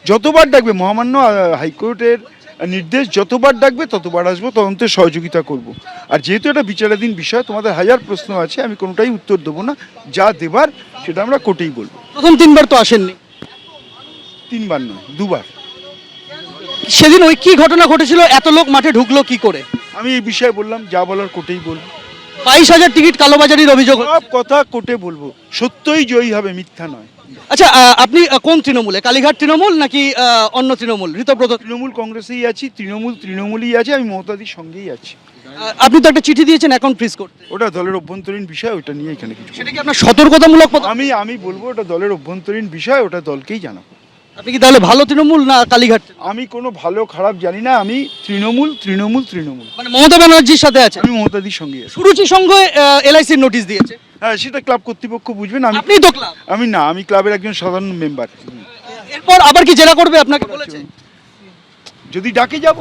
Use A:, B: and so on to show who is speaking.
A: যতবার ডাকবে মহামান্য হাইকোর্টের নির্দেশ, যতবার ডাকবে ততবার আসবো, তদন্তে সহযোগিতা করব। আর যেহেতু এটা বিচারাধীন বিষয়, তোমাদের হাজার প্রশ্ন আছে, আমি কোনোটাই উত্তর দেবো না। যা দেবার সেটা আমরা কোর্টেই বলবো।
B: প্রথম 3বার তো আসেননি,
A: 3বার নয়, 2বার।
B: সেদিন ওই কি ঘটনা ঘটেছিল, এত লোক মাঠে ঢুকলো কি করে?
A: আমি এই বিষয়ে বললাম, যা বলার কোর্টেই বলবো।
B: 22,000 টিকিট কালোবাজারির অভিযোগ।
A: সব কথা কোর্টে বলবো, সত্যই জয়ী হবে, মিথ্যা নয়।
B: আচ্ছা, আপনি কোন তৃণমূলে, কালীঘাট তৃণমূল নাকি অন্য তৃণমূল, ঋতব্রত?
A: তৃণমূল কংগ্রেসেই আছি, তৃণমূলই আছে, আমি মমতাদির সঙ্গেই আছি।
B: আপনি তো একটা চিঠি দিয়েছেন অ্যাকাউন্ট ফ্রিজ করতে,
A: ওটা দলের অভ্যন্তরীণ বিষয়, ওটা নিয়ে এখানে কিছু
B: সেটা কি আপনার সতর্কতামূলক পদক্ষেপ?
A: আমি বলবো ওটা দলের অভ্যন্তরীণ বিষয়, ওটা দলকেই জানাবো।
B: আপনি কি তাহলে ভালো তৃণমূল না কালীঘাট?
A: আমি কোনো ভালো খারাপ জানি না, আমি তৃণমূল।
B: মানে মমতা ব্যানার্জির সাথে আছে?
A: আমি মমতাদির সঙ্গে আছি।
B: সুরুচি সংঘ এলআইসির নোটিশ দিয়েছে।
A: হ্যাঁ, সেটা ক্লাব কর্তৃপক্ষ বুঝবেন।
B: আপনি তো ক্লাব।
A: আমি ক্লাবের একজন সাধারণ মেম্বার।
B: এরপর আবার কি জেরা করবে আপনাকে বলেছে?
A: যদি ডাকে যাব।